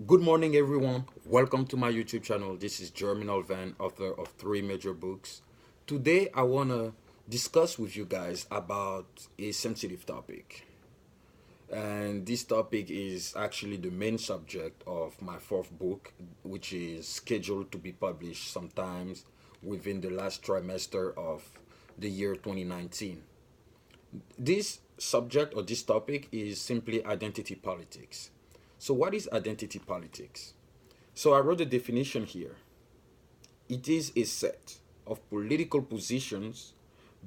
Good morning, everyone. Welcome to my YouTube channel. This is Van, author of three major books. Today, I want to discuss with you guys about a sensitive topic. And this topic is actually the main subject of my fourth book, which is scheduled to be published sometimes within the last trimester of the year 2019. This subject or this topic is simply identity politics. So, what is identity politics? So I wrote a definition here. It is a set of political positions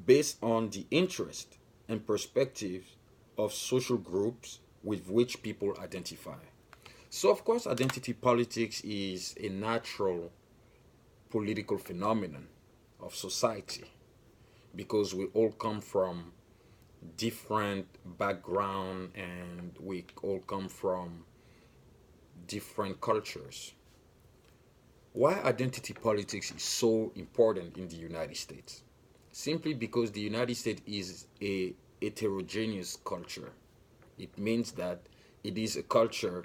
based on the interest and perspectives of social groups with which people identify. So, of course, identity politics is a natural political phenomenon of society because we all come from different background and we all come from different cultures. Why identity politics is so important in the United States? Simply because the United States is a heterogeneous culture. It means that it is a culture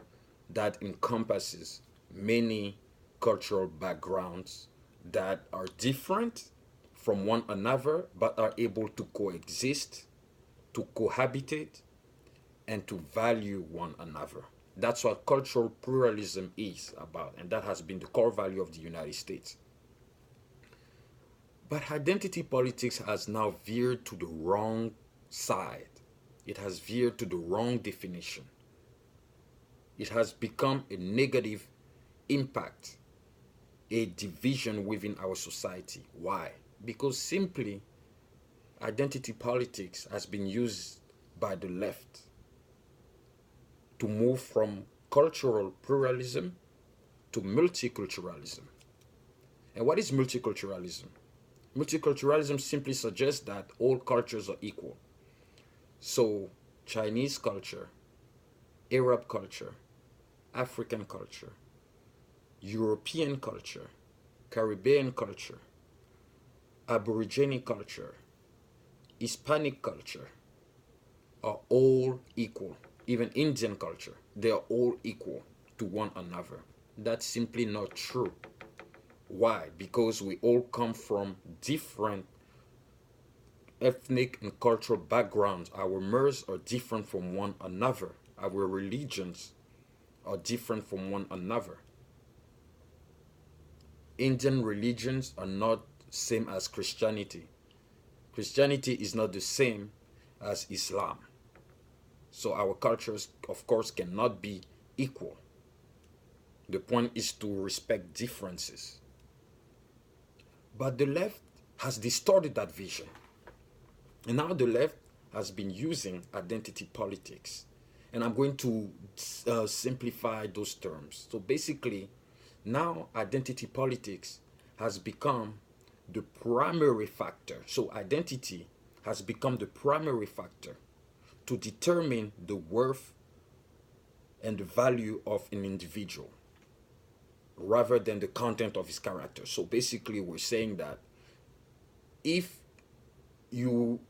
that encompasses many cultural backgrounds that are different from one another but are able to coexist, to cohabitate, and to value one another. That's what cultural pluralism is about, and that has been the core value of the United States. But identity politics has now veered to the wrong side. It has veered to the wrong definition. It has become a negative impact, a division within our society. Why? Because simply identity politics has been used by the left to move from cultural pluralism to multiculturalism. And what is multiculturalism? Multiculturalism simply suggests that all cultures are equal. So, Chinese culture, Arab culture, African culture, European culture, Caribbean culture, Aborigine culture, Hispanic culture are all equal. Even Indian culture, they are all equal to one another. That's simply not true. Why? Because we all come from different ethnic and cultural backgrounds. Our mores are different from one another. Our religions are different from one another. Indian religions are not same as Christianity. Christianity is not the same as Islam. So our cultures, of course, cannot be equal. The point is to respect differences. But the left has distorted that vision. And now the left has been using identity politics. And I'm going to simplify those terms. So basically, now identity politics has become the primary factor. So identity has become the primary factor to determine the worth and the value of an individual rather than the content of his character. So basically we're saying that if you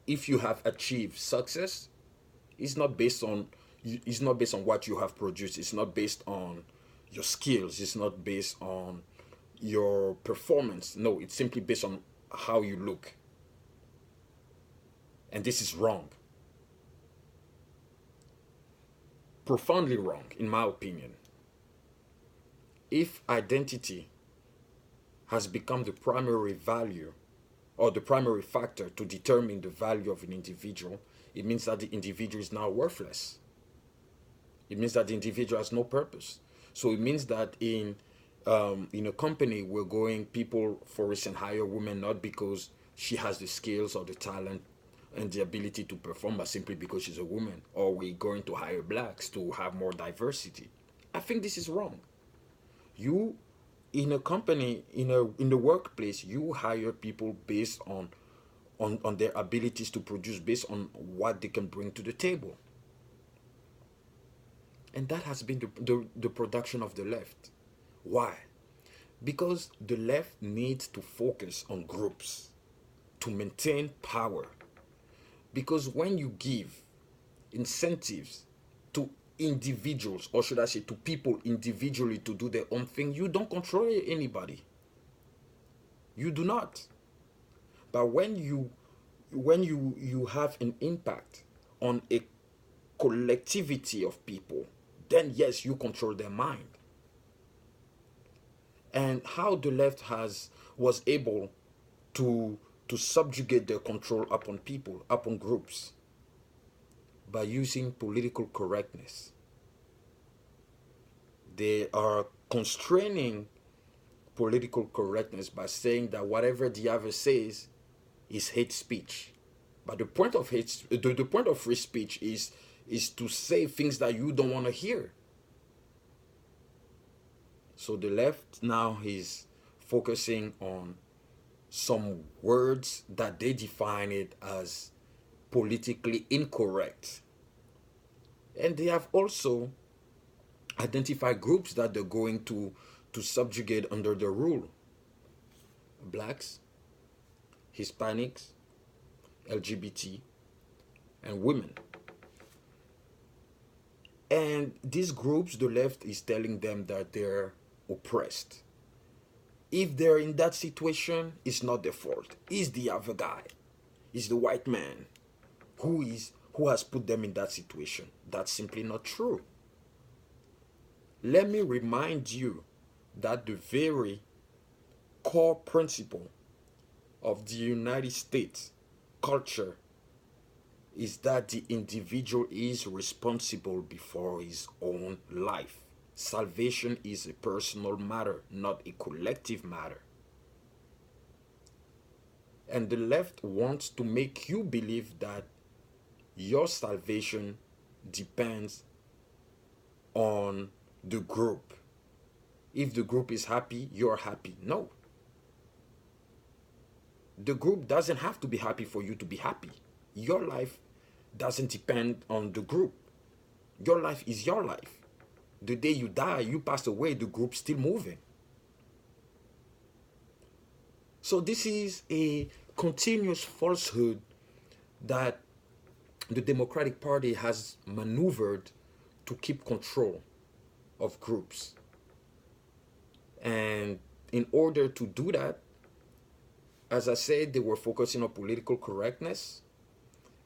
have achieved success, it's not based on what you have produced. It's not based on your skills. It's not based on your performance. No, it's simply based on how you look. And this is wrong. Profoundly wrong, in my opinion. If identity has become the primary value or the primary factor to determine the value of an individual, it means that the individual is now worthless. It means that the individual has no purpose. So it means that in a company, people, for instance, hire women not because she has the skills or the talent and the ability to perform, but simply because she's a woman. Or we're going to hire blacks to have more diversity. I think this is wrong. You, in a company, in the workplace, you hire people based on their abilities to produce, based on what they can bring to the table. And that has been the production of the left. Why? Because the left needs to focus on groups to maintain power. Because when you give incentives to individuals, or should I say to people individually, to do their own thing, you don't control anybody. You do not. But when you have an impact on a collectivity of people, then yes, you control their mind. And how the left has was able to subjugate their control upon people, upon groups, by using political correctness. They are constraining political correctness by saying that whatever the other says is hate speech. But the point of the point of free speech is to say things that you don't want to hear. So the left now is focusing on some words that they define it as politically incorrect. And they have also identified groups that they're going to subjugate under their rule. Blacks, Hispanics, LGBT, and women. And these groups, the left is telling them that they're oppressed. If they're in that situation, it's not their fault. It's the other guy. It's the white man who has put them in that situation. That's simply not true. Let me remind you that the very core principle of the United States culture is that the individual is responsible before his own life. Salvation is a personal matter, not a collective matter. And the left wants to make you believe that your salvation depends on the group. If the group is happy, you're happy. No. The group doesn't have to be happy for you to be happy. Your life doesn't depend on the group. Your life is your life. The day you die, you pass away, the group's still moving. So this is a continuous falsehood that the Democratic Party has maneuvered to keep control of groups. And in order to do that, as I said, they were focusing on political correctness,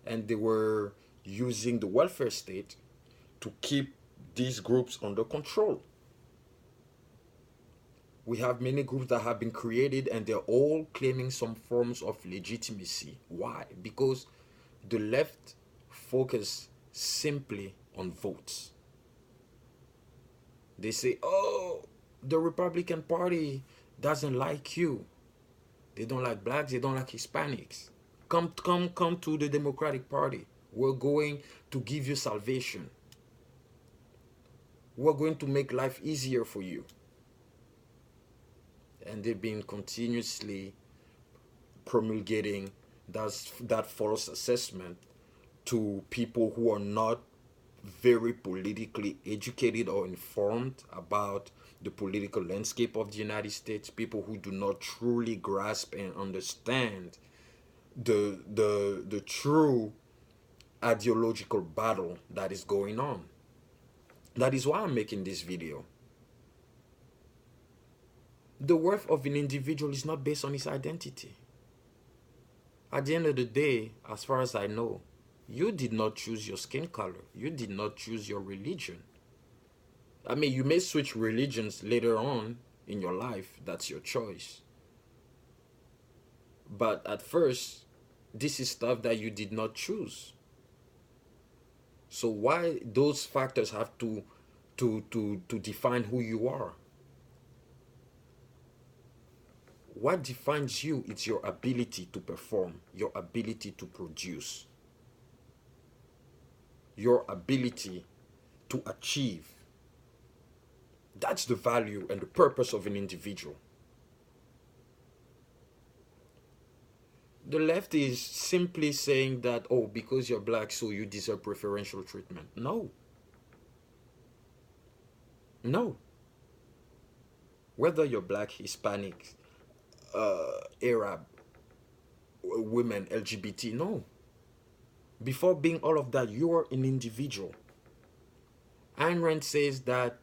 and they were using the welfare state to keep these groups under control. We have many groups that have been created, and they're all claiming some forms of legitimacy. Why? Because the left focus simply on votes. They say, oh, the Republican Party doesn't like you. They don't like blacks, they don't like Hispanics. Come to the Democratic Party. We're going to give you salvation. We're going to make life easier for you. And they've been continuously promulgating that false assessment to people who are not very politically educated or informed about the political landscape of the United States, people who do not truly grasp and understand the true ideological battle that is going on. That is why I'm making this video. The worth of an individual is not based on his identity. At the end of the day, as far as I know, you did not choose your skin color. You did not choose your religion. I mean, you may switch religions later on in your life. That's your choice. But at first, this is stuff that you did not choose. So why those factors have to define who you are? What defines you is your ability to perform, your ability to produce, your ability to achieve. That's the value and the purpose of an individual. The left is simply saying that, oh, because you're black, so you deserve preferential treatment. No. No. Whether you're black, Hispanic, Arab, women, LGBT, no. Before being all of that, you're an individual. Ayn Rand says that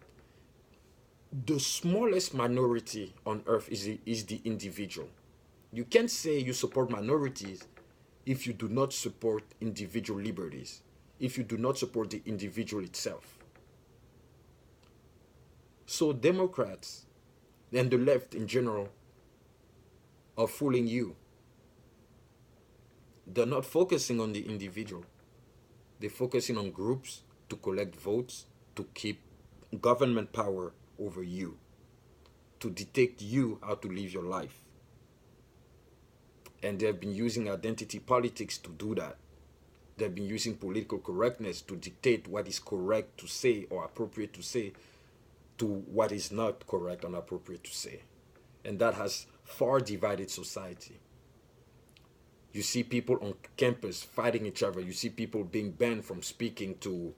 the smallest minority on earth is the individual. You can't say you support minorities if you do not support individual liberties, if you do not support the individual itself. So Democrats and the left in general are fooling you. They're not focusing on the individual. They're focusing on groups to collect votes, to keep government power over you, to dictate you how to live your life. And they've been using identity politics to do that. They've been using political correctness to dictate what is correct to say or appropriate to say to what is not correct and appropriate to say. And that has far divided society. You see people on campus fighting each other. You see people being banned from speaking to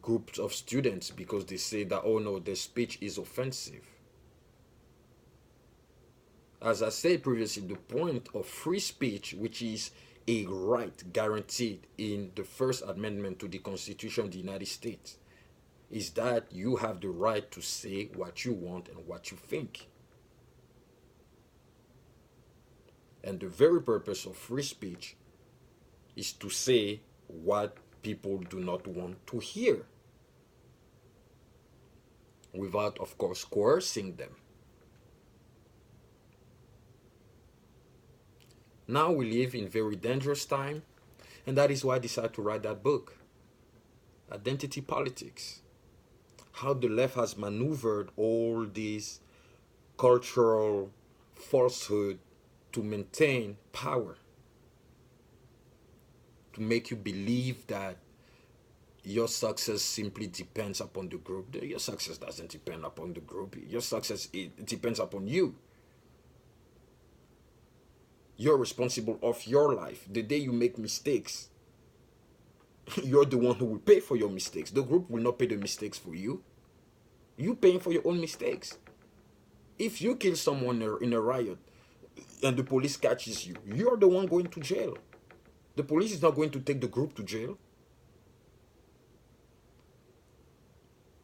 groups of students because they say that, oh no, their speech is offensive. As I said previously, the point of free speech, which is a right guaranteed in the First Amendment to the Constitution of the United States, is that you have the right to say what you want and what you think. And the very purpose of free speech is to say what people do not want to hear, without, of course, coercing them. Now we live in very dangerous time, and that is why I decided to write that book, Identity Politics. How the left has maneuvered all these cultural falsehood to maintain power, to make you believe that your success simply depends upon the group. Your success doesn't depend upon the group. Your success, it depends upon you. You're responsible of your life. The day you make mistakes, you're the one who will pay for your mistakes. The group will not pay the mistakes for you. You paying for your own mistakes. If you kill someone in a riot and the police catches you, you're the one going to jail. The police is not going to take the group to jail.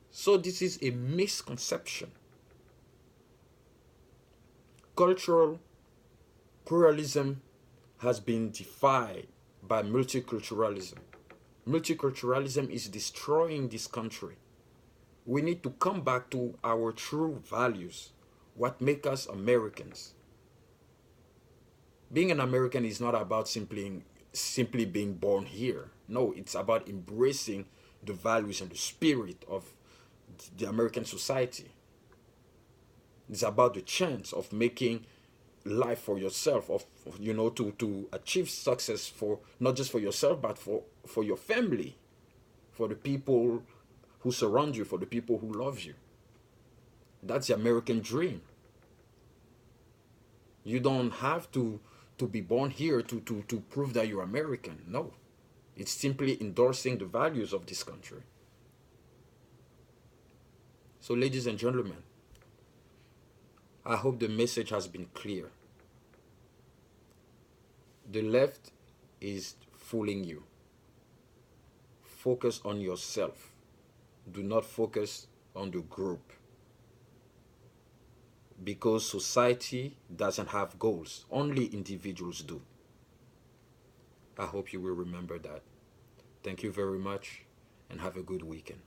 So this is a misconception. Cultural pluralism has been defied by multiculturalism. Multiculturalism is destroying this country. We need to come back to our true values, what make us Americans. Being an American is not about simply being born here. No, it's about embracing the values and the spirit of the American society. It's about the chance of making life for yourself, to achieve success for not just for yourself, but for your family, for the people who surround you, for the people who love you. That's the American dream. You don't have to be born here to prove that you're American. No. It's simply endorsing the values of this country. So, ladies and gentlemen, I hope the message has been clear. The left is fooling you. Focus on yourself. Do not focus on the group. Because society doesn't have goals. Only individuals do. I hope you will remember that. Thank you very much and have a good weekend.